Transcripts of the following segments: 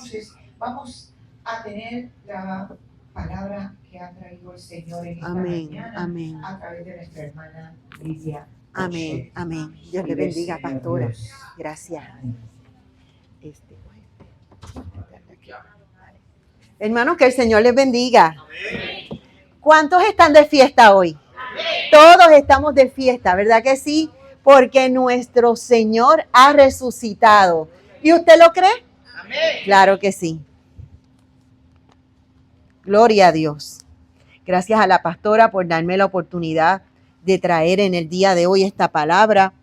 Entonces, vamos a tener la palabra que ha traído el Señor en esta mañana a través de nuestra hermana Lidia. Amén, amén. Dios le bendiga, pastora. Gracias. Hermanos, que el Señor les bendiga. Amén. ¿Cuántos están de fiesta hoy? Amén. Todos estamos de fiesta, ¿verdad que sí? Porque nuestro Señor ha resucitado. ¿Y usted lo cree? Amén. Claro que sí. Gloria a Dios. Gracias a la pastora por darme la oportunidad de traer en el día de hoy esta palabra.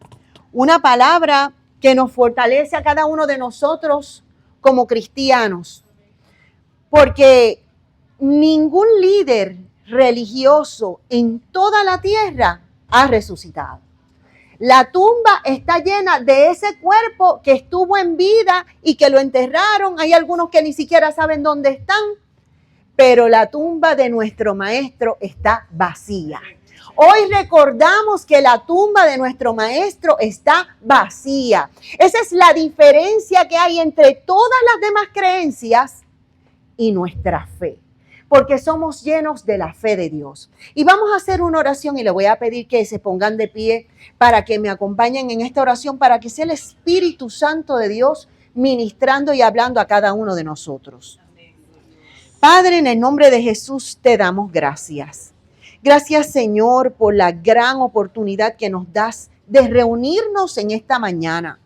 Una palabra que nos fortalece a cada uno de nosotros como cristianos. Porque ningún líder religioso en toda la tierra ha resucitado. La tumba está llena de ese cuerpo que estuvo en vida y que lo enterraron. Hay algunos que ni siquiera saben dónde están. Pero la tumba de nuestro maestro está vacía. Hoy recordamos que la tumba de nuestro maestro está vacía. Esa es la diferencia que hay entre todas las demás creencias y nuestra fe, porque somos llenos de la fe de Dios. Y vamos a hacer una oración y le voy a pedir que se pongan de pie para que me acompañen en esta oración, para que sea el Espíritu Santo de Dios ministrando y hablando a cada uno de nosotros. Padre, en el nombre de Jesús te damos gracias. Gracias, Señor, por la gran oportunidad que nos das de reunirnos en esta mañana.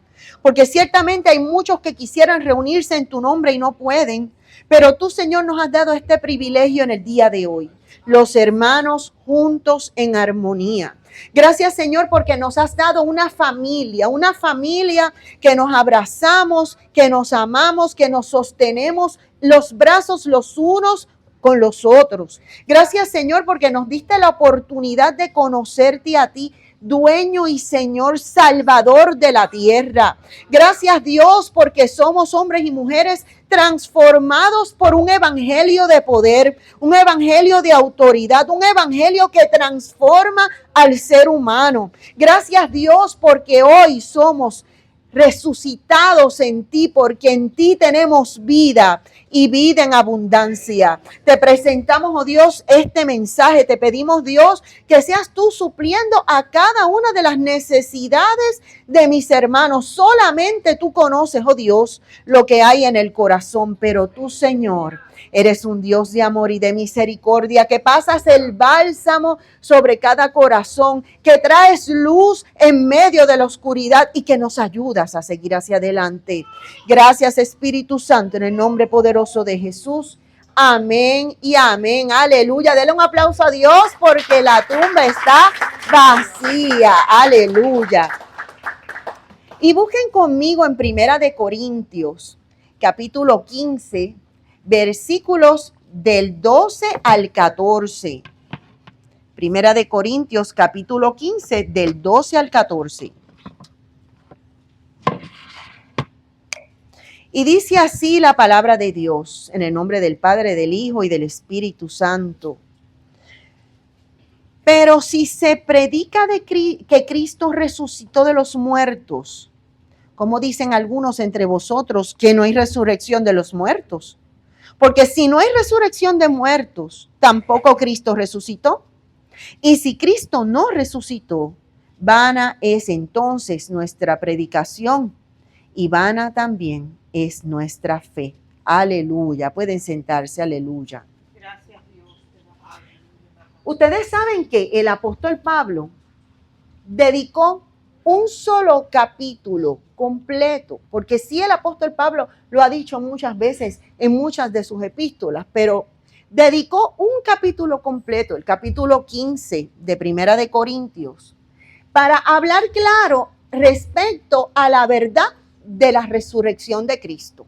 Porque ciertamente hay muchos que quisieran reunirse en tu nombre y no pueden, pero tú, Señor, nos has dado este privilegio en el día de hoy. Los hermanos juntos en armonía. Gracias, Señor, porque nos has dado una familia que nos abrazamos, que nos amamos, que nos sostenemos los brazos los unos con los otros. Gracias, Señor, porque nos diste la oportunidad de conocerte a ti, dueño y Señor Salvador de la tierra. Gracias, Dios, porque somos hombres y mujeres transformados por un evangelio de poder, un evangelio de autoridad, un evangelio que transforma al ser humano. Gracias, Dios, porque hoy somos resucitados en ti, porque en ti tenemos vida y vida en abundancia. Te presentamos, oh Dios, este mensaje. Te pedimos, Dios, que seas tú supliendo a cada una de las necesidades de mis hermanos. Solamente tú conoces, oh Dios, lo que hay en el corazón, pero tú, Señor, eres un Dios de amor y de misericordia, que pasas el bálsamo sobre cada corazón, que traes luz en medio de la oscuridad y que nos ayudas a seguir hacia adelante. Gracias, Espíritu Santo, en el nombre poderoso de Jesús. Amén y amén. Aleluya. Denle un aplauso a Dios porque la tumba está vacía. Aleluya. Y busquen conmigo en Primera de Corintios, capítulo 15, versículos del 12 al 14. Primera de Corintios, capítulo 15, del 12 al 14. Y dice así la palabra de Dios, en el nombre del Padre, del Hijo y del Espíritu Santo. Pero si se predica que Cristo resucitó de los muertos, como dicen algunos entre vosotros, que no hay resurrección de los muertos. Porque si no hay resurrección de muertos, tampoco Cristo resucitó. Y si Cristo no resucitó, vana es entonces nuestra predicación y vana también es nuestra fe. Aleluya. Pueden sentarse, aleluya. Gracias, Dios. Ustedes saben que el apóstol Pablo dedicó un solo capítulo completo, porque sí, el apóstol Pablo lo ha dicho muchas veces en muchas de sus epístolas, pero dedicó un capítulo completo, el capítulo 15 de Primera de Corintios, para hablar claro respecto a la verdad de la resurrección de Cristo.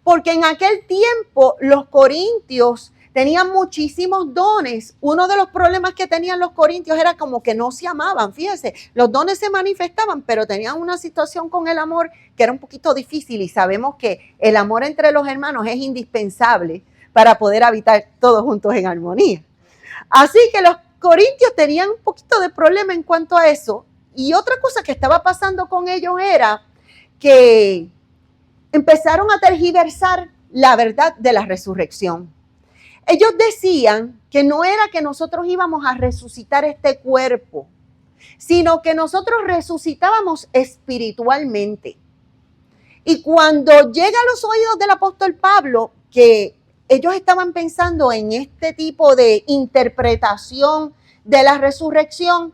Porque en aquel tiempo los corintios tenían muchísimos dones. Uno de los problemas que tenían los corintios era como que no se amaban. Fíjense, los dones se manifestaban, pero tenían una situación con el amor que era un poquito difícil. Y sabemos que el amor entre los hermanos es indispensable para poder habitar todos juntos en armonía. Así que los corintios tenían un poquito de problema en cuanto a eso. Y otra cosa que estaba pasando con ellos era que empezaron a tergiversar la verdad de la resurrección. Ellos decían que no era que nosotros íbamos a resucitar este cuerpo, sino que nosotros resucitábamos espiritualmente. Y cuando llega a los oídos del apóstol Pablo, que ellos estaban pensando en este tipo de interpretación de la resurrección,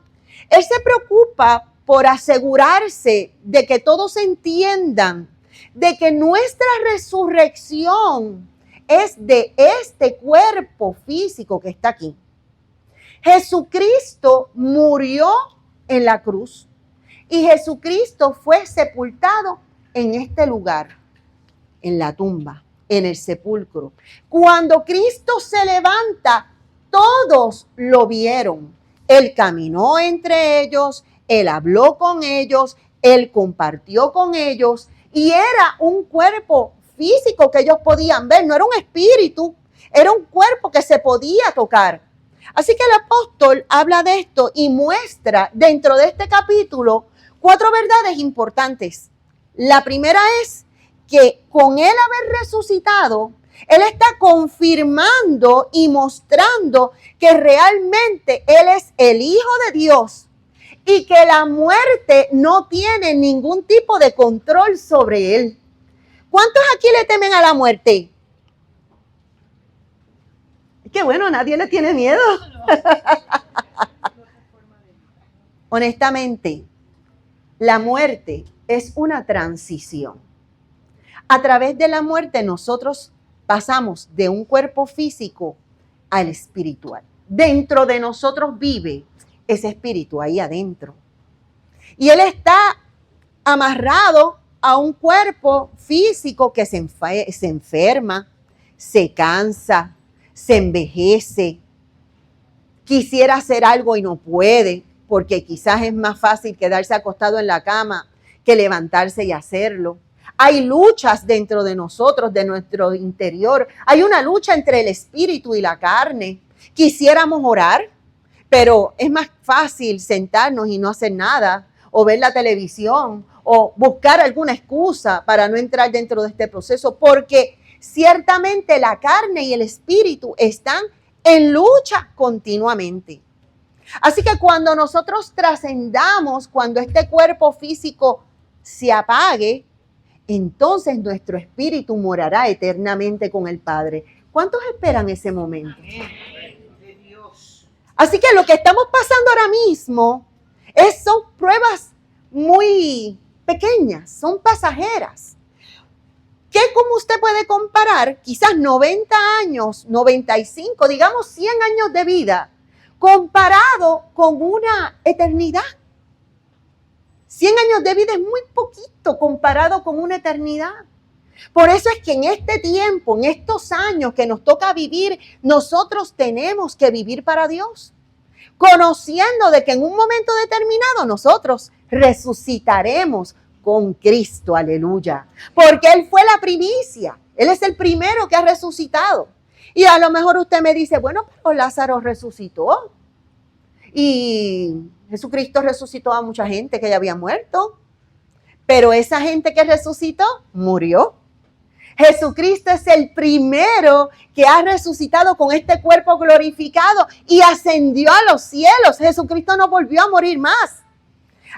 él se preocupa por asegurarse de que todos entiendan de que nuestra resurrección es de este cuerpo físico que está aquí. Jesucristo murió en la cruz y Jesucristo fue sepultado en este lugar, en la tumba, en el sepulcro. Cuando Cristo se levanta, todos lo vieron. Él caminó entre ellos, Él habló con ellos, Él compartió con ellos y era un cuerpo físico que ellos podían ver, no era un espíritu, era un cuerpo que se podía tocar. Así que el apóstol habla de esto y muestra dentro de este capítulo 4 verdades importantes. La primera es que con él haber resucitado, él está confirmando y mostrando que realmente él es el Hijo de Dios y que la muerte no tiene ningún tipo de control sobre él. ¿Cuántos aquí le temen a la muerte? Qué bueno, nadie le tiene miedo. Honestamente, la muerte es una transición. A través de la muerte nosotros pasamos de un cuerpo físico al espiritual. Dentro de nosotros vive ese espíritu ahí adentro. Y él está amarrado a un cuerpo físico que se enferma, se cansa, se envejece, quisiera hacer algo y no puede, porque quizás es más fácil quedarse acostado en la cama que levantarse y hacerlo. Hay luchas dentro de nosotros, de nuestro interior. Hay una lucha entre el espíritu y la carne. Quisiéramos orar, pero es más fácil sentarnos y no hacer nada, o ver la televisión, o buscar alguna excusa para no entrar dentro de este proceso, porque ciertamente la carne y el espíritu están en lucha continuamente. Así que cuando nosotros trascendamos, cuando este cuerpo físico se apague, entonces nuestro espíritu morará eternamente con el Padre. ¿Cuántos esperan ese momento? Así que lo que estamos pasando ahora mismo son pruebas muy pequeñas, son pasajeras. ¿Qué como usted puede comparar? Quizás 90 años, 95, digamos 100 años de vida, comparado con una eternidad. 100 años de vida es muy poquito comparado con una eternidad. Por eso es que en este tiempo, en estos años que nos toca vivir, nosotros tenemos que vivir para Dios, conociendo de que en un momento determinado nosotros resucitaremos con Cristo, aleluya, porque Él fue la primicia, Él es el primero que ha resucitado. Y a lo mejor usted me dice, bueno, pero Lázaro resucitó y Jesucristo resucitó a mucha gente que ya había muerto, pero esa gente que resucitó murió. Jesucristo es el primero que ha resucitado con este cuerpo glorificado y ascendió a los cielos. Jesucristo no volvió a morir más.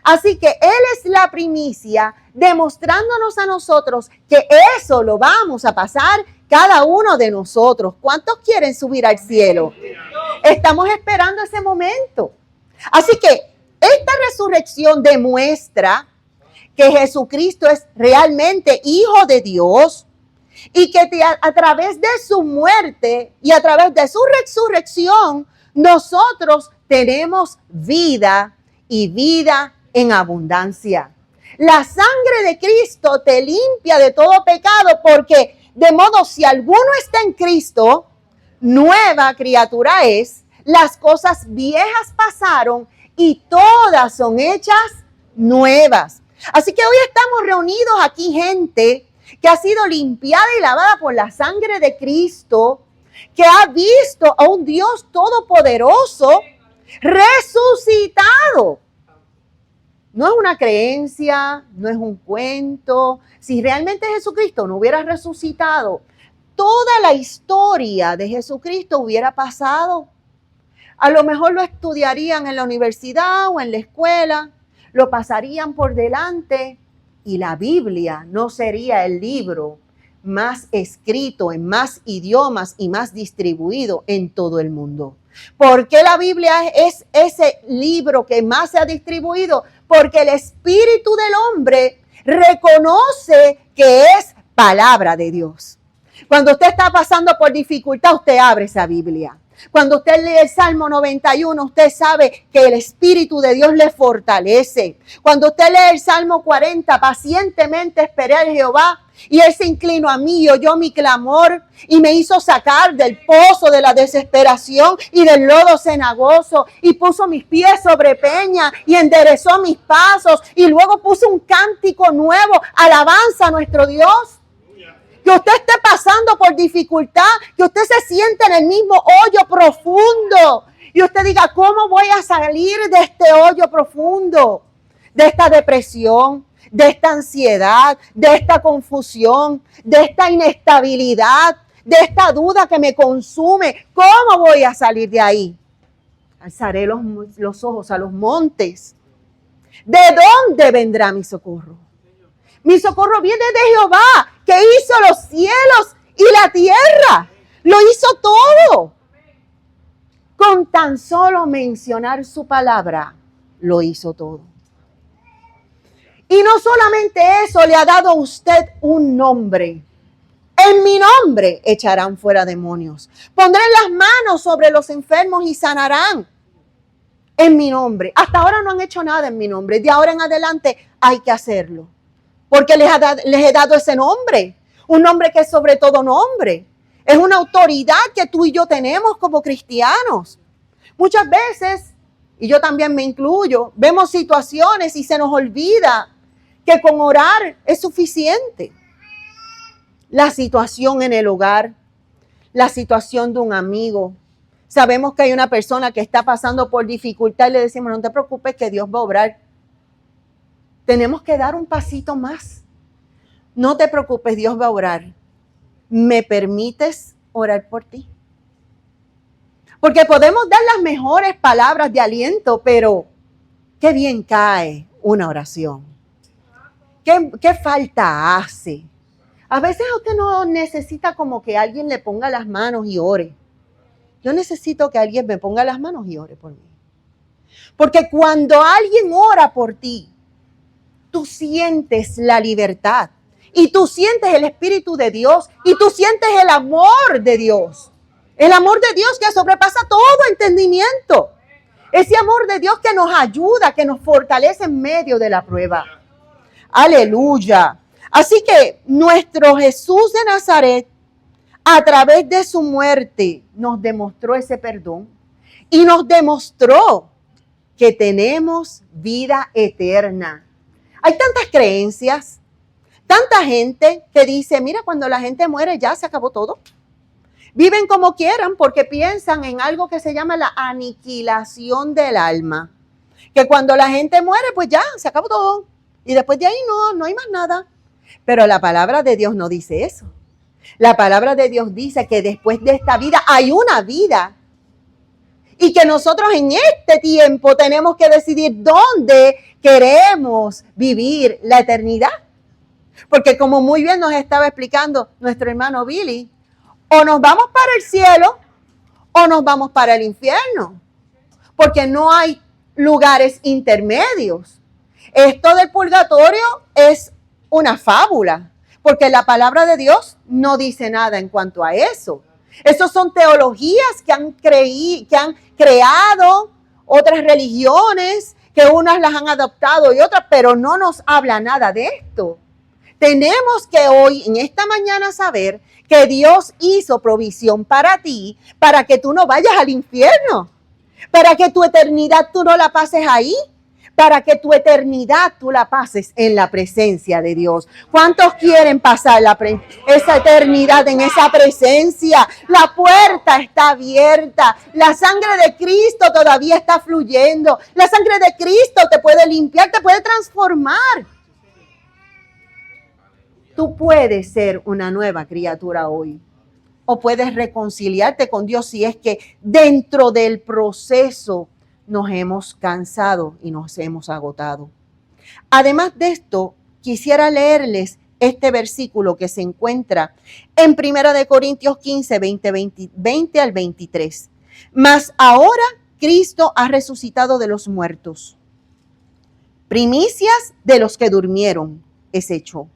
Así que Él es la primicia, demostrándonos a nosotros que eso lo vamos a pasar cada uno de nosotros. ¿Cuántos quieren subir al cielo? Estamos esperando ese momento. Así que esta resurrección demuestra que Jesucristo es realmente Hijo de Dios y que a través de su muerte y a través de su resurrección nosotros tenemos vida y vida en abundancia. La sangre de Cristo te limpia de todo pecado porque de modo si alguno está en Cristo, nueva criatura es, las cosas viejas pasaron y todas son hechas nuevas. Así que hoy estamos reunidos aquí gente que ha sido limpiada y lavada por la sangre de Cristo, que ha visto a un Dios todopoderoso resucitado. No es una creencia, no es un cuento. Si realmente Jesucristo no hubiera resucitado, toda la historia de Jesucristo hubiera pasado. A lo mejor lo estudiarían en la universidad o en la escuela, lo pasarían por delante y la Biblia no sería el libro más escrito en más idiomas y más distribuido en todo el mundo. ¿Por qué la Biblia es ese libro que más se ha distribuido? Porque el espíritu del hombre reconoce que es palabra de Dios. Cuando usted está pasando por dificultad, usted abre esa Biblia. Cuando usted lee el Salmo 91, usted sabe que el Espíritu de Dios le fortalece. Cuando usted lee el Salmo 40, pacientemente esperé a Jehová y Él se inclinó a mí y oyó mi clamor y me hizo sacar del pozo de la desesperación y del lodo cenagoso y puso mis pies sobre peña y enderezó mis pasos y luego puso un cántico nuevo, alabanza a nuestro Dios. Que usted esté pasando por dificultad, que usted se siente en el mismo hoyo profundo y usted diga, ¿cómo voy a salir de este hoyo profundo? De esta depresión, de esta ansiedad, de esta confusión, de esta inestabilidad, de esta duda que me consume. ¿Cómo voy a salir de ahí? Alzaré los ojos a los montes. ¿De dónde vendrá mi socorro? Mi socorro viene de Jehová, que hizo los cielos y la tierra. Lo hizo todo. Con tan solo mencionar su palabra, lo hizo todo. Y no solamente eso, le ha dado a usted un nombre. En mi nombre echarán fuera demonios. Pondré las manos sobre los enfermos y sanarán. En mi nombre. Hasta ahora no han hecho nada en mi nombre. De ahora en adelante hay que hacerlo. Porque les he dado ese nombre, un nombre que es sobre todo nombre. Es una autoridad que tú y yo tenemos como cristianos. Muchas veces, y yo también me incluyo, vemos situaciones y se nos olvida que con orar es suficiente. La situación en el hogar, la situación de un amigo. Sabemos que hay una persona que está pasando por dificultad y le decimos, no te preocupes que Dios va a obrar. Tenemos que dar un pasito más. No te preocupes, Dios va a orar. ¿Me permites orar por ti? Porque podemos dar las mejores palabras de aliento, pero qué bien cae una oración. ¿Qué falta hace? A veces usted no necesita como que alguien le ponga las manos y ore. Yo necesito que alguien me ponga las manos y ore por mí. Porque cuando alguien ora por ti, tú sientes la libertad y tú sientes el Espíritu de Dios y tú sientes el amor de Dios. El amor de Dios que sobrepasa todo entendimiento. Ese amor de Dios que nos ayuda, que nos fortalece en medio de la prueba. Aleluya. Así que nuestro Jesús de Nazaret, a través de su muerte, nos demostró ese perdón y nos demostró que tenemos vida eterna. Hay tantas creencias, tanta gente que dice, mira, cuando la gente muere ya se acabó todo. Viven como quieran porque piensan en algo que se llama la aniquilación del alma. Que cuando la gente muere, pues ya se acabó todo. Y después de ahí no hay más nada. Pero la palabra de Dios no dice eso. La palabra de Dios dice que después de esta vida hay una vida. Y que nosotros en este tiempo tenemos que decidir dónde queremos vivir la eternidad. Porque como muy bien nos estaba explicando nuestro hermano Billy, o nos vamos para el cielo o nos vamos para el infierno. Porque no hay lugares intermedios. Esto del purgatorio es una fábula. Porque la palabra de Dios no dice nada en cuanto a eso. Esas son teologías que han creado otras religiones, que unas las han adoptado y otras, pero no nos habla nada de esto. Tenemos que hoy, en esta mañana, saber que Dios hizo provisión para ti, para que tú no vayas al infierno, para que tu eternidad tú no la pases ahí, para que tu eternidad tú la pases en la presencia de Dios. ¿Cuántos quieren pasar esa eternidad en esa presencia? La puerta está abierta. La sangre de Cristo todavía está fluyendo. La sangre de Cristo te puede limpiar, te puede transformar. Tú puedes ser una nueva criatura hoy. O puedes reconciliarte con Dios si es que dentro del proceso nos hemos cansado y nos hemos agotado. Además de esto, quisiera leerles este versículo que se encuentra en 1 Corintios 15, 20 al 23. Mas ahora Cristo ha resucitado de los muertos. Primicias de los que durmieron es hecho.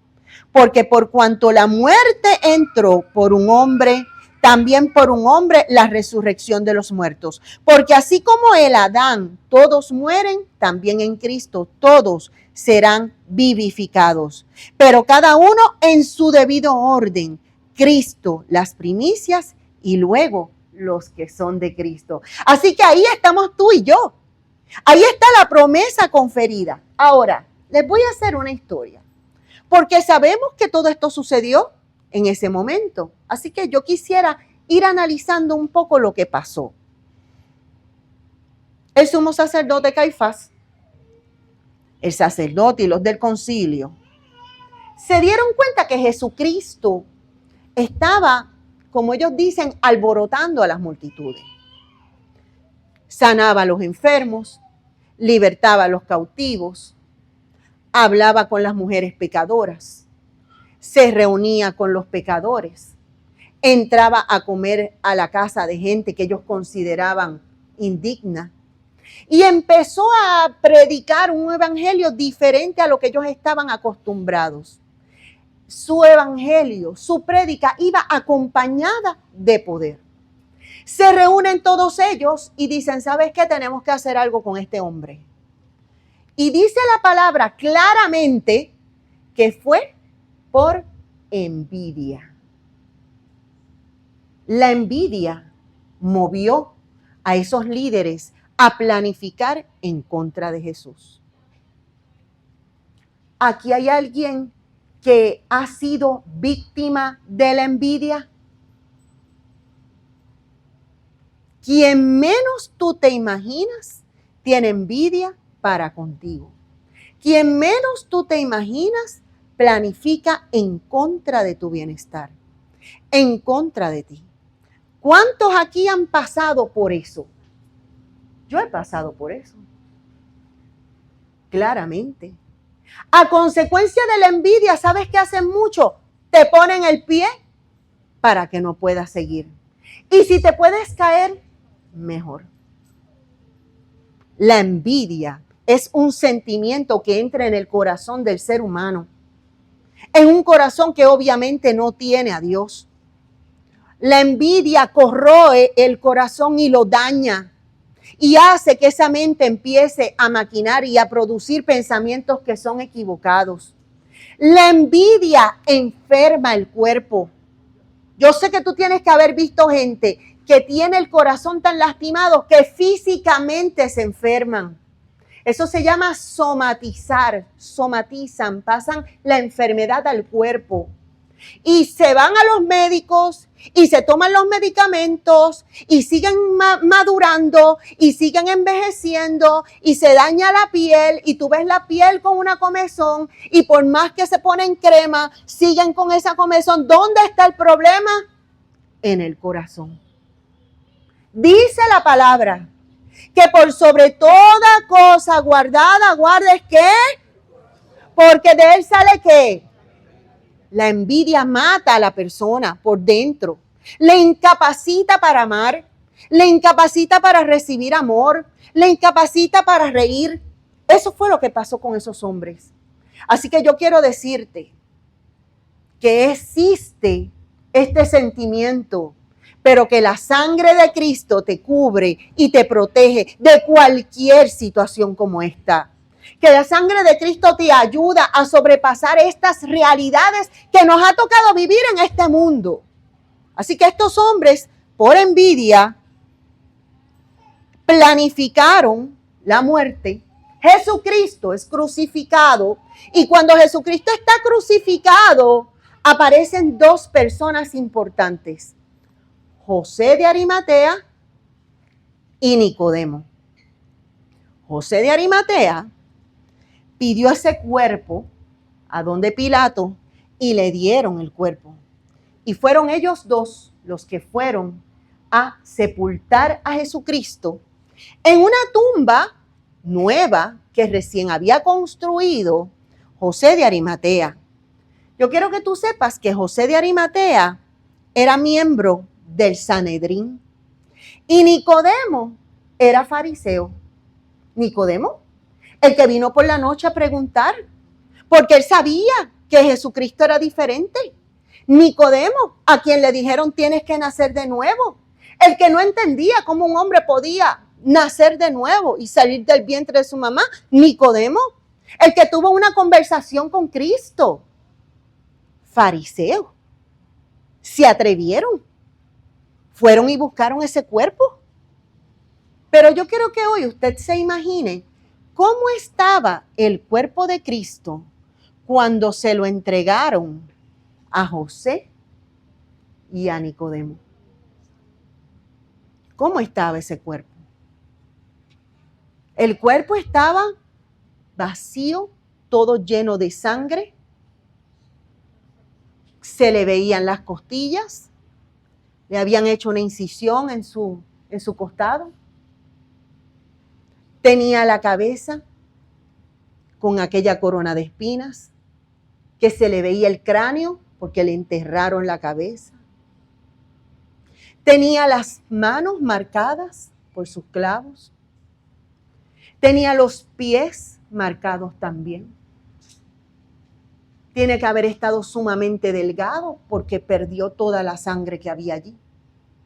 Porque por cuanto la muerte entró por un hombre, también por un hombre la resurrección de los muertos. Porque así como en Adán todos mueren, también en Cristo todos serán vivificados. Pero cada uno en su debido orden. Cristo las primicias y luego los que son de Cristo. Así que ahí estamos tú y yo. Ahí está la promesa conferida. Ahora, les voy a hacer una historia. Porque sabemos que todo esto sucedió en ese momento. Así que yo quisiera ir analizando un poco lo que pasó. El sumo sacerdote Caifás, el sacerdote y los del concilio, se dieron cuenta que Jesucristo estaba, como ellos dicen, alborotando a las multitudes. Sanaba a los enfermos, libertaba a los cautivos, hablaba con las mujeres pecadoras, se reunía con los pecadores, entraba a comer a la casa de gente que ellos consideraban indigna y empezó a predicar un evangelio diferente a lo que ellos estaban acostumbrados. Su evangelio, su prédica iba acompañada de poder. Se reúnen todos ellos y dicen, ¿sabes qué? Tenemos que hacer algo con este hombre. Y dice la palabra claramente que fue por envidia. La envidia movió a esos líderes a planificar en contra de Jesús. Aquí hay alguien que ha sido víctima de la envidia. Quien menos tú te imaginas tiene envidia para contigo. Quien menos tú te imaginas planifica en contra de tu bienestar, en contra de ti. ¿Cuántos aquí han pasado por eso? Yo he pasado por eso. Claramente. A consecuencia de la envidia, ¿sabes qué hacen mucho? Te ponen el pie para que no puedas seguir. Y si te puedes caer, mejor. La envidia es un sentimiento que entra en el corazón del ser humano. En un corazón que obviamente no tiene a Dios. La envidia corroe el corazón y lo daña. Y hace que esa mente empiece a maquinar y a producir pensamientos que son equivocados. La envidia enferma el cuerpo. Yo sé que tú tienes que haber visto gente que tiene el corazón tan lastimado que físicamente se enferman. Eso se llama somatizar, somatizan, pasan la enfermedad al cuerpo. Y se van a los médicos y se toman los medicamentos y siguen madurando y siguen envejeciendo y se daña la piel y tú ves la piel con una comezón y por más que se ponen crema, siguen con esa comezón. ¿Dónde está el problema? En el corazón. Dice la palabra que por sobre toda cosa guardada, guardes ¿qué? Porque de él sale ¿qué? La envidia mata a la persona por dentro. Le incapacita para amar, le incapacita para recibir amor, le incapacita para reír. Eso fue lo que pasó con esos hombres. Así que yo quiero decirte que existe este sentimiento, pero que la sangre de Cristo te cubre y te protege de cualquier situación como esta. Que la sangre de Cristo te ayuda a sobrepasar estas realidades que nos ha tocado vivir en este mundo. Así que estos hombres, por envidia, planificaron la muerte. Jesucristo es crucificado y cuando Jesucristo está crucificado, aparecen dos personas importantes, José de Arimatea y Nicodemo. José de Arimatea pidió ese cuerpo a donde Pilato y le dieron el cuerpo. Y fueron ellos dos los que fueron a sepultar a Jesucristo en una tumba nueva que recién había construido José de Arimatea. Yo quiero que tú sepas que José de Arimatea era miembro del Sanedrín y Nicodemo era fariseo. Nicodemo, el que vino por la noche a preguntar, porque él sabía que Jesucristo era diferente. Nicodemo, a quien le dijeron tienes que nacer de nuevo, el que no entendía cómo un hombre podía nacer de nuevo y salir del vientre de su mamá. Nicodemo, el que tuvo una conversación con Cristo. Fariseo, se atrevieron, fueron y buscaron ese cuerpo. Pero yo quiero que hoy usted se imagine cómo estaba el cuerpo de Cristo cuando se lo entregaron a José y a Nicodemo. ¿Cómo estaba ese cuerpo? El cuerpo estaba vacío, todo lleno de sangre. Se le veían las costillas. Le habían hecho una incisión en su costado. Tenía la cabeza con aquella corona de espinas, que se le veía el cráneo porque le enterraron la cabeza. Tenía las manos marcadas por sus clavos. Tenía los pies marcados también. Tiene que haber estado sumamente delgado porque perdió toda la sangre que había allí.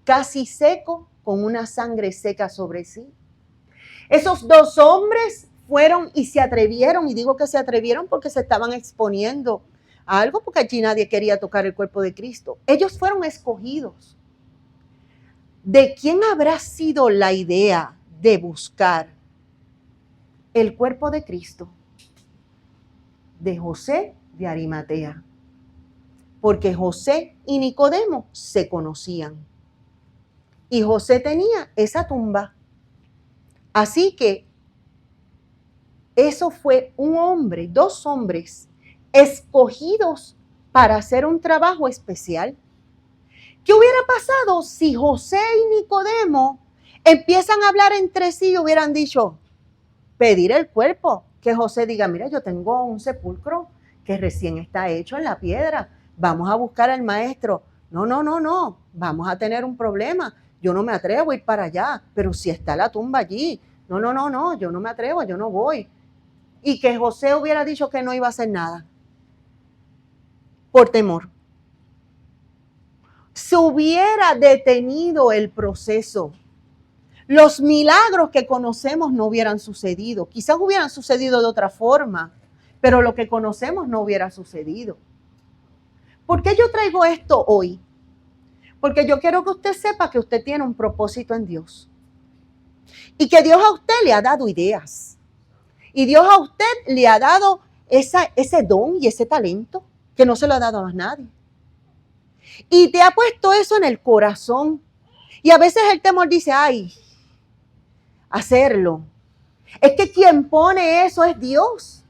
Casi seco, con una sangre seca sobre sí. Esos dos hombres fueron y se atrevieron, y digo que se atrevieron porque se estaban exponiendo a algo, porque allí nadie quería tocar el cuerpo de Cristo. Ellos fueron escogidos. ¿De quién habrá sido la idea de buscar el cuerpo de Cristo? De José de Arimatea. Porque José y Nicodemo se conocían. Y José tenía esa tumba. Así que eso fue un hombre, dos hombres escogidos para hacer un trabajo especial. ¿Qué hubiera pasado si José y Nicodemo empiezan a hablar entre sí y hubieran dicho, pedir el cuerpo? Que José diga, mira, yo tengo un sepulcro que recién está hecho en la piedra, vamos a buscar al maestro. No, vamos a tener un problema. Yo no me atrevo a ir para allá, pero si está la tumba allí, no, yo no me atrevo, yo no voy. Y que José hubiera dicho que no iba a hacer nada, por temor. Se hubiera detenido el proceso. Los milagros que conocemos no hubieran sucedido. Quizás hubieran sucedido de otra forma, pero lo que conocemos no hubiera sucedido. ¿Por qué yo traigo esto hoy? Porque yo quiero que usted sepa que usted tiene un propósito en Dios. Y que Dios a usted le ha dado ideas. Y Dios a usted le ha dado ese don y ese talento que no se lo ha dado a más nadie. Y te ha puesto eso en el corazón. Y a veces el temor dice, ay, hacerlo. Es que quien pone eso es Dios.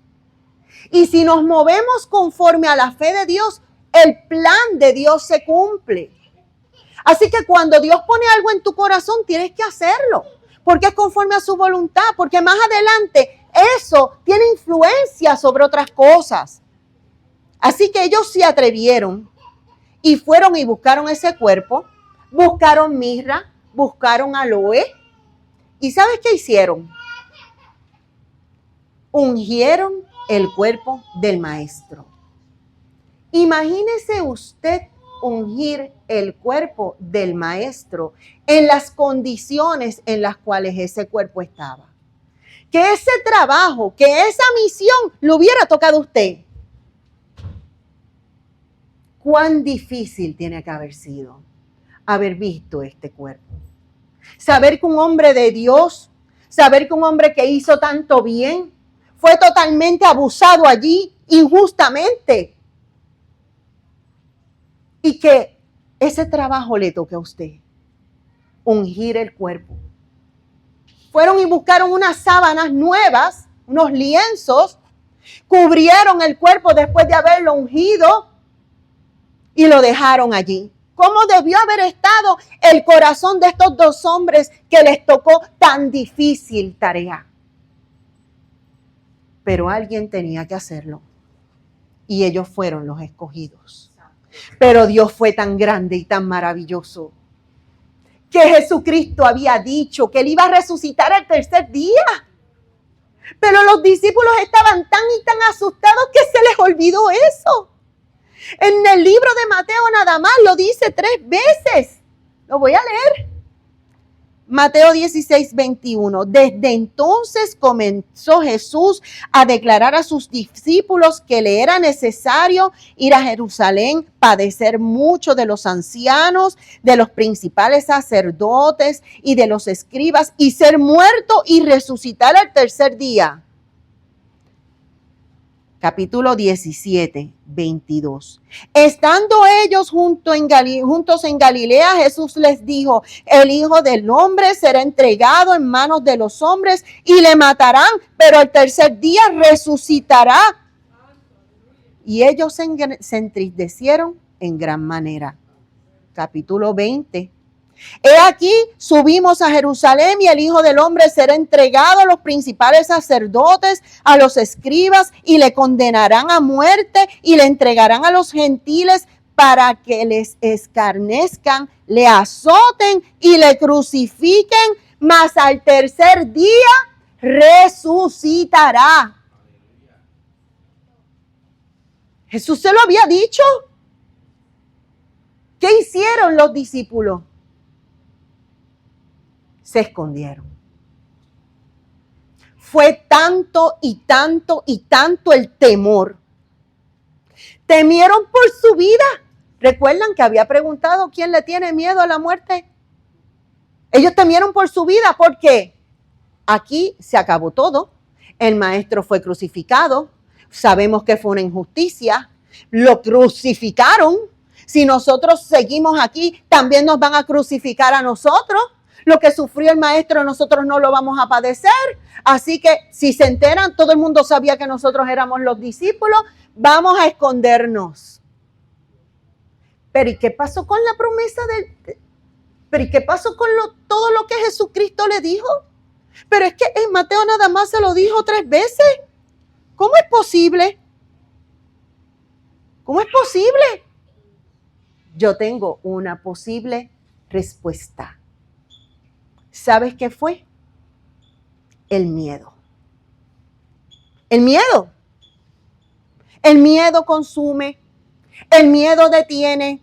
Y si nos movemos conforme a la fe de Dios, el plan de Dios se cumple. Así que cuando Dios pone algo en tu corazón, tienes que hacerlo. Porque es conforme a su voluntad. Porque más adelante eso tiene influencia sobre otras cosas. Así que ellos se atrevieron y fueron y buscaron ese cuerpo. Buscaron mirra, buscaron aloe. ¿Y sabes qué hicieron? Ungieron el cuerpo del maestro. Imagínese usted ungir el cuerpo del maestro en las condiciones en las cuales ese cuerpo estaba. Que ese trabajo, que esa misión le hubiera tocado a usted. ¿Cuán difícil tiene que haber sido haber visto este cuerpo? Saber que un hombre de Dios, saber que un hombre que hizo tanto bien, fue totalmente abusado allí injustamente. Y que ese trabajo le toque a usted, ungir el cuerpo. Fueron y buscaron unas sábanas nuevas, unos lienzos, cubrieron el cuerpo después de haberlo ungido y lo dejaron allí. ¿Cómo debió haber estado el corazón de estos dos hombres que les tocó tan difícil tarea? Pero alguien tenía que hacerlo y ellos fueron los escogidos. Pero Dios fue tan grande y tan maravilloso que Jesucristo había dicho que Él iba a resucitar el tercer día. Pero los discípulos estaban tan y tan asustados que se les olvidó eso. En el libro de Mateo nada más lo dice 3 veces. Lo voy a leer. Mateo 16:21. Desde entonces comenzó Jesús a declarar a sus discípulos que le era necesario ir a Jerusalén, padecer mucho de los ancianos, de los principales sacerdotes y de los escribas, y ser muerto y resucitar al tercer día. Capítulo 17, 22. Estando ellos juntos en Galilea, Jesús les dijo: el Hijo del Hombre será entregado en manos de los hombres y le matarán, pero al tercer día resucitará. Y ellos se entristecieron en gran manera. Capítulo 20. He aquí, subimos a Jerusalén y el Hijo del Hombre será entregado a los principales sacerdotes, a los escribas, y le condenarán a muerte y le entregarán a los gentiles para que les escarnezcan, le azoten y le crucifiquen, mas al tercer día resucitará. Jesús se lo había dicho. ¿Qué hicieron los discípulos? Se escondieron. Fue tanto y tanto y tanto el temor. Temieron por su vida. ¿Recuerdan que había preguntado quién le tiene miedo a la muerte? Ellos temieron por su vida porque aquí se acabó todo. El maestro fue crucificado. Sabemos que fue una injusticia. Lo crucificaron. Si nosotros seguimos aquí, también nos van a crucificar a nosotros. Lo que sufrió el maestro, nosotros no lo vamos a padecer. Así que si se enteran, todo el mundo sabía que nosotros éramos los discípulos. Vamos a escondernos. Pero ¿y qué pasó con la promesa pero ¿y qué pasó con todo lo que Jesucristo le dijo? Pero es que en Mateo nada más se lo dijo 3 veces. ¿Cómo es posible? ¿Cómo es posible? Yo tengo una posible respuesta. ¿Sabes qué fue? El miedo. El miedo. El miedo consume. El miedo detiene.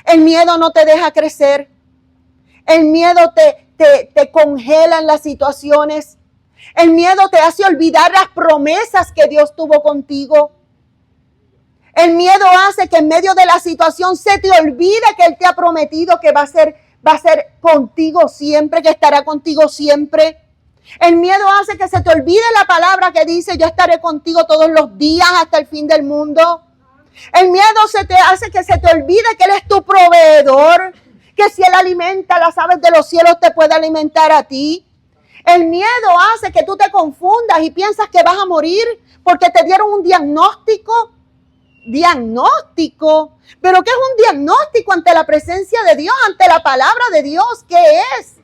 El miedo no te deja crecer. El miedo te congela en las situaciones. El miedo te hace olvidar las promesas que Dios tuvo contigo. El miedo hace que en medio de la situación se te olvide que Él te ha prometido que va a ser contigo siempre, que estará contigo siempre. El miedo hace que se te olvide la palabra que dice: yo estaré contigo todos los días hasta el fin del mundo. El miedo hace que se te olvide que Él es tu proveedor, que si Él alimenta las aves de los cielos, te puede alimentar a ti. El miedo hace que tú te confundas y piensas que vas a morir porque te dieron un diagnóstico. ¿Pero qué es un diagnóstico ante la presencia de Dios, ante la palabra de Dios? ¿Qué es?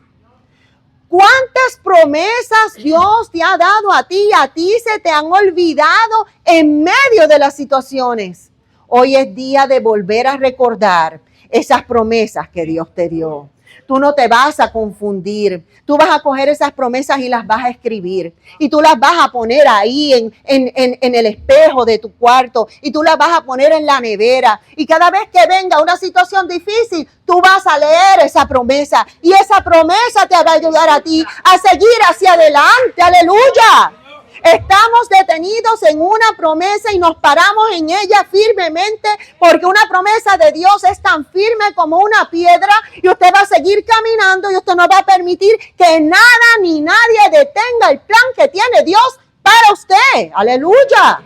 ¿Cuántas promesas Dios te ha dado a ti y a ti se te han olvidado en medio de las situaciones? Hoy es día de volver a recordar esas promesas que Dios te dio. Tú no te vas a confundir. Tú vas a coger esas promesas y las vas a escribir. Y tú las vas a poner ahí en el espejo de tu cuarto. Y tú las vas a poner en la nevera. Y cada vez que venga una situación difícil, tú vas a leer esa promesa. Y esa promesa te va a ayudar a ti a seguir hacia adelante. ¡Aleluya! Estamos detenidos en una promesa y nos paramos en ella firmemente, porque una promesa de Dios es tan firme como una piedra y usted va a seguir caminando y usted no va a permitir que nada ni nadie detenga el plan que tiene Dios para usted. Aleluya.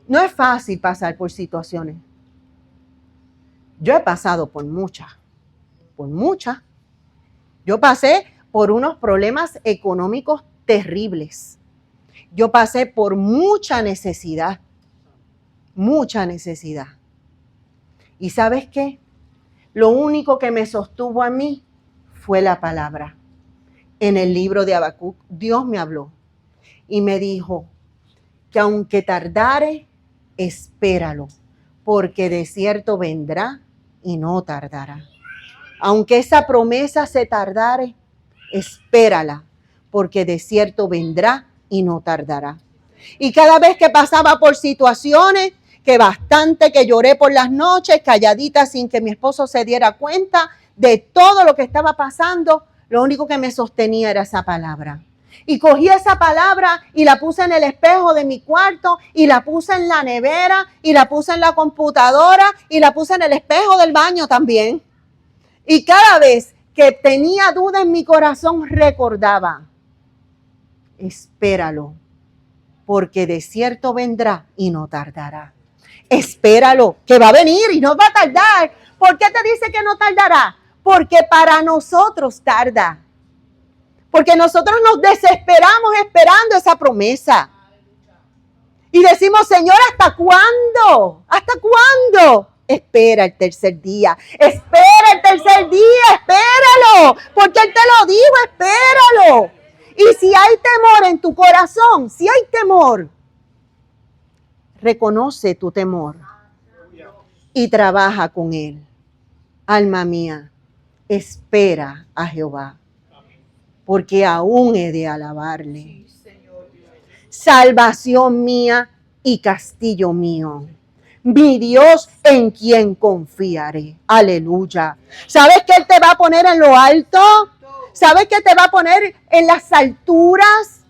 No es fácil pasar por situaciones. Yo he pasado por muchas. Yo pasé por unos problemas económicos terribles. Yo pasé por mucha necesidad. ¿Y sabes qué? Lo único que me sostuvo a mí fue la palabra. En el libro de Habacuc, Dios me habló y me dijo que aunque tardare, espéralo, porque de cierto vendrá y no tardará. Aunque esa promesa se tardare, espérala, porque de cierto vendrá y no tardará. Y cada vez que pasaba por situaciones, que lloré por las noches, calladita sin que mi esposo se diera cuenta de todo lo que estaba pasando, lo único que me sostenía era esa palabra. Y cogí esa palabra y la puse en el espejo de mi cuarto y la puse en la nevera y la puse en la computadora y la puse en el espejo del baño también. Y cada vez que tenía duda en mi corazón recordaba, espéralo, porque de cierto vendrá y no tardará. Espéralo, que va a venir y no va a tardar. ¿Por qué te dice que no tardará? Porque para nosotros tarda. Porque nosotros nos desesperamos esperando esa promesa. Y decimos, Señor, ¿hasta cuándo? ¿Hasta cuándo? Espera el tercer día. Espera el tercer día, espéralo. Porque Él te lo dijo, espéralo. Y si hay temor en tu corazón, si hay temor, reconoce tu temor y trabaja con Él. Alma mía, espera a Jehová, porque aún he de alabarle. Salvación mía y castillo mío, mi Dios en quien confiaré. Aleluya. ¿Sabes que Él te va a poner en lo alto? ¿Sabes que te va a poner en las alturas?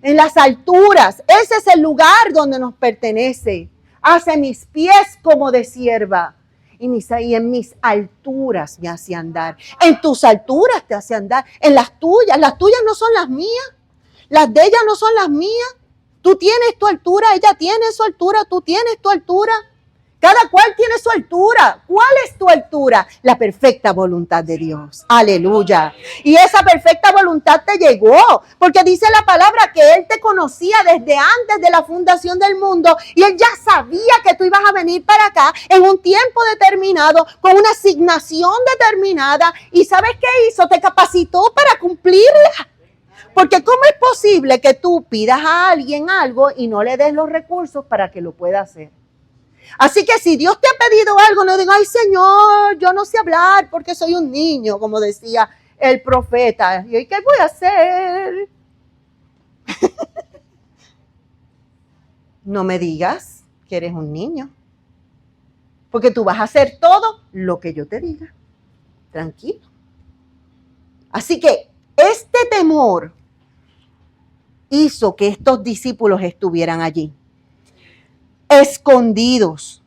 En las alturas. Ese es el lugar donde nos pertenece. Hace mis pies como de sierva. Y en mis alturas me hace andar. En tus alturas te hace andar. En las tuyas. Las tuyas no son las mías. Las de ella no son las mías. Tú tienes tu altura. Ella tiene su altura. Tú tienes tu altura. Cada cual tiene su altura. ¿Cuál es tu altura? La perfecta voluntad de Dios. Aleluya. Y esa perfecta voluntad te llegó. Porque dice la palabra que Él te conocía desde antes de la fundación del mundo. Y Él ya sabía que tú ibas a venir para acá en un tiempo determinado, con una asignación determinada. ¿Y sabes qué hizo? Te capacitó para cumplirla. Porque ¿cómo es posible que tú pidas a alguien algo y no le des los recursos para que lo pueda hacer? Así que si Dios te ha pedido algo, no digas, ay Señor, yo no sé hablar porque soy un niño, como decía el profeta. ¿Y qué voy a hacer? No me digas que eres un niño, porque tú vas a hacer todo lo que yo te diga. Tranquilo. Así que este temor hizo que estos discípulos estuvieran allí, escondidos,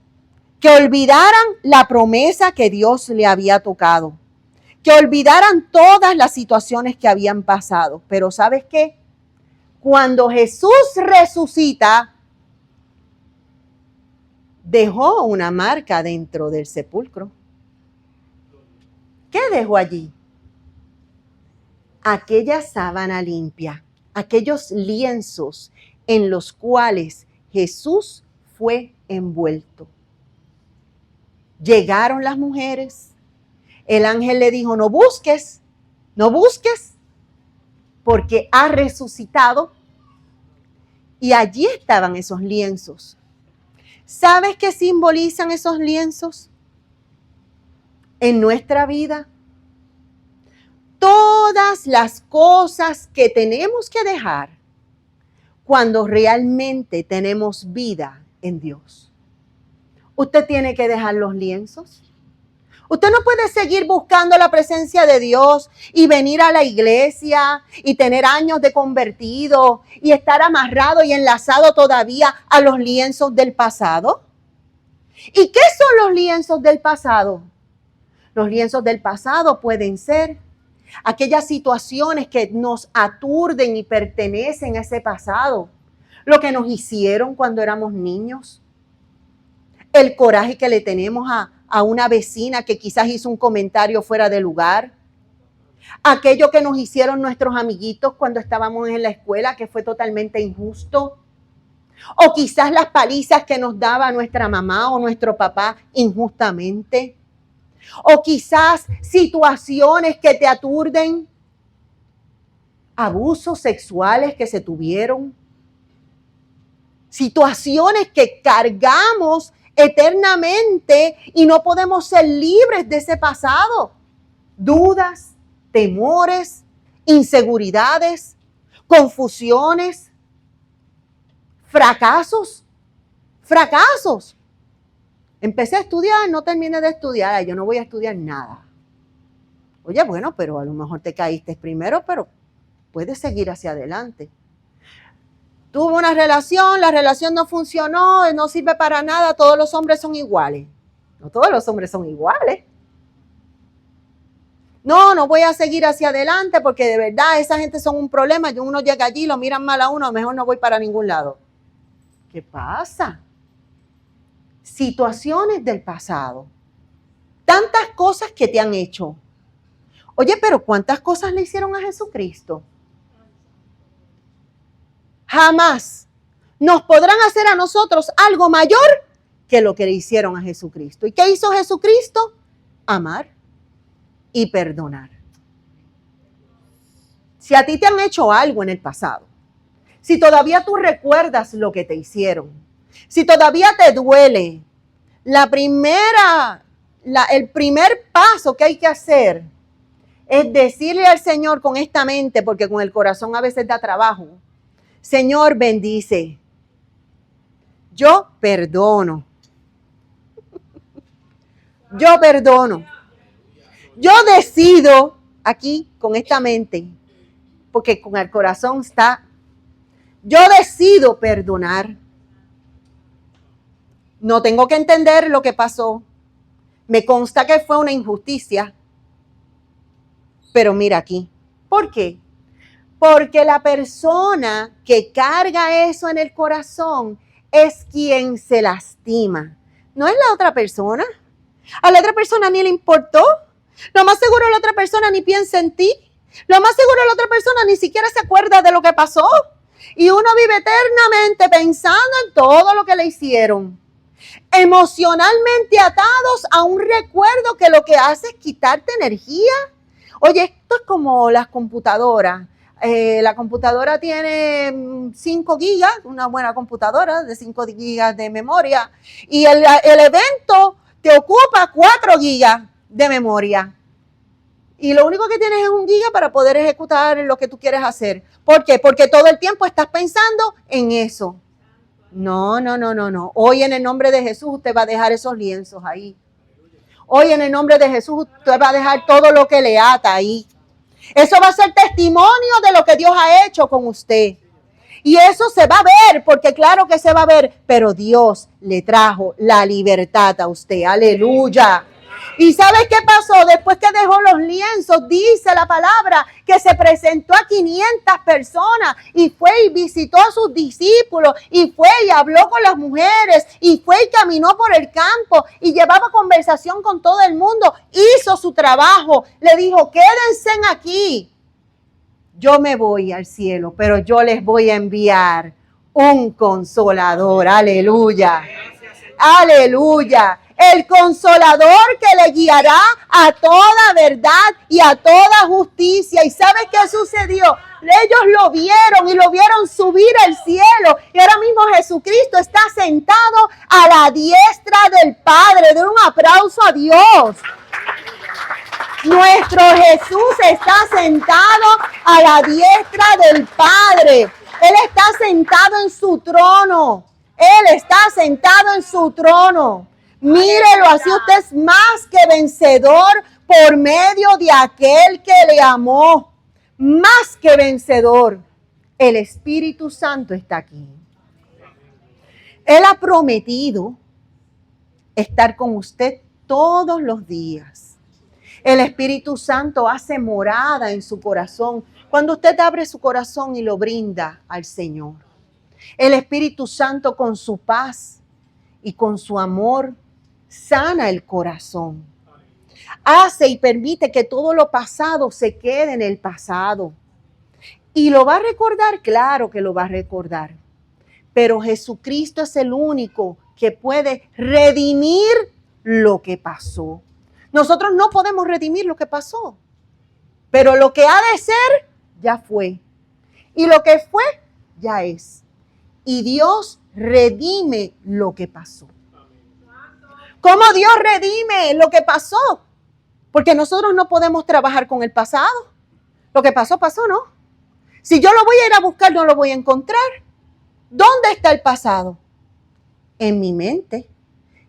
que olvidaran la promesa que Dios le había tocado, que olvidaran todas las situaciones que habían pasado. Pero ¿sabes qué? Cuando Jesús resucita, dejó una marca dentro del sepulcro. ¿Qué dejó allí? Aquella sábana limpia, aquellos lienzos en los cuales Jesús fue envuelto. Llegaron las mujeres. El ángel le dijo, no busques, porque ha resucitado. Y allí estaban esos lienzos. ¿Sabes qué simbolizan esos lienzos? En nuestra vida, todas las cosas que tenemos que dejar cuando realmente tenemos vida en Dios. Usted tiene que dejar los lienzos. Usted no puede seguir buscando la presencia de Dios y venir a la iglesia y tener años de convertido y estar amarrado y enlazado todavía a los lienzos del pasado. ¿Y qué son los lienzos del pasado? Los lienzos del pasado pueden ser aquellas situaciones que nos aturden y pertenecen a ese pasado, lo que nos hicieron cuando éramos niños, el coraje que le tenemos a una vecina que quizás hizo un comentario fuera de lugar, aquello que nos hicieron nuestros amiguitos cuando estábamos en la escuela que fue totalmente injusto, o quizás las palizas que nos daba nuestra mamá o nuestro papá injustamente, o quizás situaciones que te aturden, abusos sexuales que se tuvieron, situaciones que cargamos eternamente y no podemos ser libres de ese pasado, dudas, temores, inseguridades, confusiones, fracasos. Empecé a estudiar, no terminé de estudiar, yo no voy a estudiar nada. Oye, bueno, pero a lo mejor te caíste primero, pero puedes seguir hacia adelante. Tuvo una relación, la relación no funcionó, no sirve para nada, todos los hombres son iguales. No todos los hombres son iguales. No voy a seguir hacia adelante porque de verdad esa gente son un problema. Uno llega allí, lo miran mal a uno, mejor no voy para ningún lado. ¿Qué pasa? Situaciones del pasado. Tantas cosas que te han hecho. Oye, pero ¿cuántas cosas le hicieron a Jesucristo? Jamás nos podrán hacer a nosotros algo mayor que lo que le hicieron a Jesucristo. ¿Y qué hizo Jesucristo? Amar y perdonar. Si a ti te han hecho algo en el pasado, si todavía tú recuerdas lo que te hicieron, si todavía te duele, el primer paso que hay que hacer es decirle al Señor con esta mente, porque con el corazón a veces da trabajo, Señor, bendice. Yo perdono. Yo perdono. Yo decido aquí con esta mente, porque con el corazón está, yo decido perdonar. No tengo que entender lo que pasó. Me consta que fue una injusticia. Pero mira aquí. ¿Por qué? Porque la persona que carga eso en el corazón es quien se lastima. No es la otra persona. A la otra persona ni le importó. Lo más seguro la otra persona ni piensa en ti. Lo más seguro la otra persona ni siquiera se acuerda de lo que pasó. Y uno vive eternamente pensando en todo lo que le hicieron. Emocionalmente atados a un recuerdo que lo que hace es quitarte energía. Oye, esto es como las computadoras. La computadora tiene 5 gigas, una buena computadora de 5 gigas de memoria. Y el evento te ocupa 4 gigas de memoria. Y lo único que tienes es 1 giga para poder ejecutar lo que tú quieres hacer. ¿Por qué? Porque todo el tiempo estás pensando en eso. No. Hoy en el nombre de Jesús usted va a dejar esos lienzos ahí. Hoy en el nombre de Jesús usted va a dejar todo lo que le ata ahí. Eso va a ser testimonio de lo que Dios ha hecho con usted. Y eso se va a ver, porque claro que se va a ver, pero Dios le trajo la libertad a usted. Aleluya. ¿Y sabes qué pasó? Después que dejó los lienzos, dice la palabra, que se presentó a 500 personas y fue y visitó a sus discípulos y fue y habló con las mujeres y fue y caminó por el campo y llevaba conversación con todo el mundo. Hizo su trabajo, le dijo, quédense aquí. Yo me voy al cielo, pero yo les voy a enviar un consolador. Aleluya. Aleluya. El consolador que le guiará a toda verdad y a toda justicia. ¿Y sabes qué sucedió? Ellos lo vieron y lo vieron subir al cielo. Y ahora mismo Jesucristo está sentado a la diestra del Padre. Den un aplauso a Dios. Nuestro Jesús está sentado a la diestra del Padre. Él está sentado en su trono. Él está sentado en su trono. Mírelo, así usted es más que vencedor por medio de aquel que le amó. Más que vencedor. El Espíritu Santo está aquí. Él ha prometido estar con usted todos los días. El Espíritu Santo hace morada en su corazón cuando usted abre su corazón y lo brinda al Señor. El Espíritu Santo con su paz y con su amor sana el corazón. Hace y permite que todo lo pasado se quede en el pasado. ¿Y lo va a recordar? Claro que lo va a recordar. Pero Jesucristo es el único que puede redimir lo que pasó. Nosotros no podemos redimir lo que pasó. Pero lo que ha de ser, ya fue. Y lo que fue, ya es. Y Dios redime lo que pasó. ¿Cómo Dios redime lo que pasó? Porque nosotros no podemos trabajar con el pasado. Lo que pasó, pasó, ¿no? Si yo lo voy a ir a buscar, no lo voy a encontrar. ¿Dónde está el pasado? En mi mente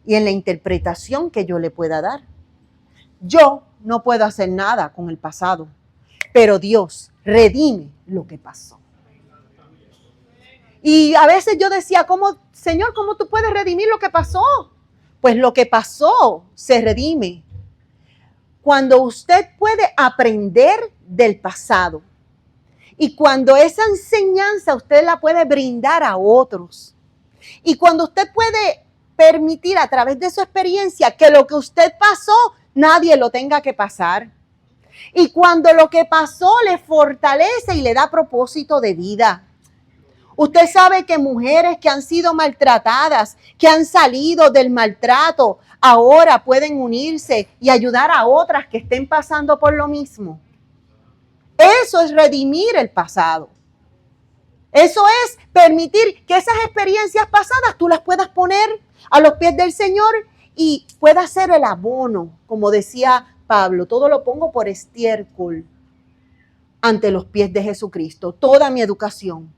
y en la interpretación que yo le pueda dar. Yo no puedo hacer nada con el pasado, pero Dios redime lo que pasó. Y a veces yo decía, Señor, ¿cómo tú puedes redimir lo que pasó? Pues lo que pasó se redime cuando usted puede aprender del pasado. Y cuando esa enseñanza usted la puede brindar a otros. Y cuando usted puede permitir a través de su experiencia que lo que usted pasó, nadie lo tenga que pasar. Y cuando lo que pasó le fortalece y le da propósito de vida. Usted sabe que mujeres que han sido maltratadas, que han salido del maltrato, ahora pueden unirse y ayudar a otras que estén pasando por lo mismo. Eso es redimir el pasado. Eso es permitir que esas experiencias pasadas tú las puedas poner a los pies del Señor y pueda ser el abono, como decía Pablo, todo lo pongo por estiércol ante los pies de Jesucristo, toda mi educación.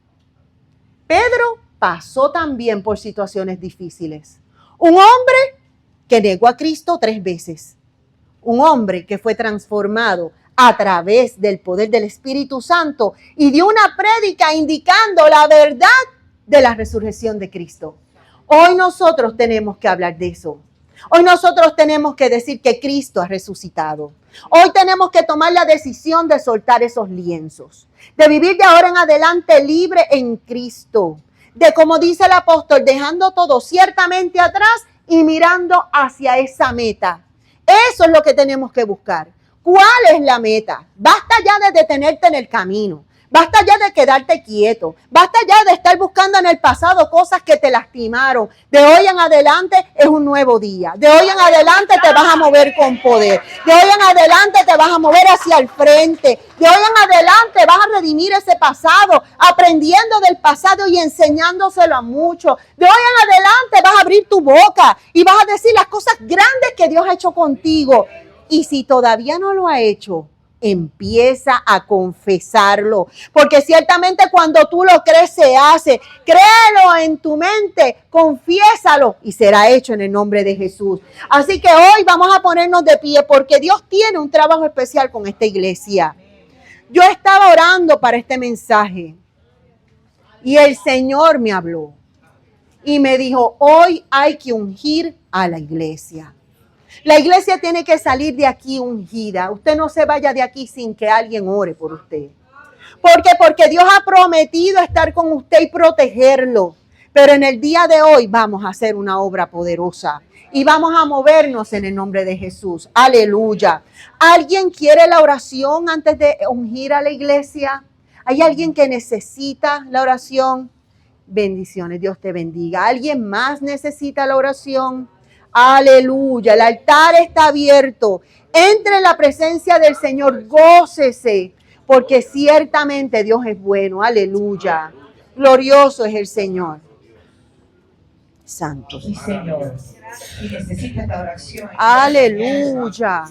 Pedro pasó también por situaciones difíciles. Un hombre que negó a Cristo 3 veces. Un hombre que fue transformado a través del poder del Espíritu Santo y dio una prédica indicando la verdad de la resurrección de Cristo. Hoy nosotros tenemos que hablar de eso. Hoy nosotros tenemos que decir que Cristo ha resucitado. Hoy tenemos que tomar la decisión de soltar esos lienzos, de vivir de ahora en adelante libre en Cristo, de como dice el apóstol, dejando todo ciertamente atrás y mirando hacia esa meta. Eso es lo que tenemos que buscar. ¿Cuál es la meta? Basta ya de detenerte en el camino. Basta ya de quedarte quieto. Basta ya de estar buscando en el pasado cosas que te lastimaron. De hoy en adelante es un nuevo día. De hoy en adelante te vas a mover con poder. De hoy en adelante te vas a mover hacia el frente. De hoy en adelante vas a redimir ese pasado, aprendiendo del pasado y enseñándoselo a muchos. De hoy en adelante vas a abrir tu boca y vas a decir las cosas grandes que Dios ha hecho contigo. Y si todavía no lo ha hecho, empieza a confesarlo, porque ciertamente cuando tú lo crees se hace. Créelo en tu mente, confiésalo y será hecho en el nombre de Jesús. Así que hoy vamos a ponernos de pie porque Dios tiene un trabajo especial con esta iglesia. Yo estaba orando para este mensaje y el Señor me habló y me dijo, hoy hay que ungir a la iglesia. La iglesia tiene que salir de aquí ungida. Usted no se vaya de aquí sin que alguien ore por usted. ¿Por qué? Porque Dios ha prometido estar con usted y protegerlo. Pero en el día de hoy vamos a hacer una obra poderosa. Y vamos a movernos en el nombre de Jesús. Aleluya. ¿Alguien quiere la oración antes de ungir a la iglesia? ¿Hay alguien que necesita la oración? Bendiciones, Dios te bendiga. ¿Alguien más necesita la oración? Aleluya, el altar está abierto. Entre en la presencia del Señor, gócese, porque ciertamente Dios es bueno. Aleluya, glorioso es el Señor. Santo. Sí, Señor. Y necesita esta oración. Aleluya.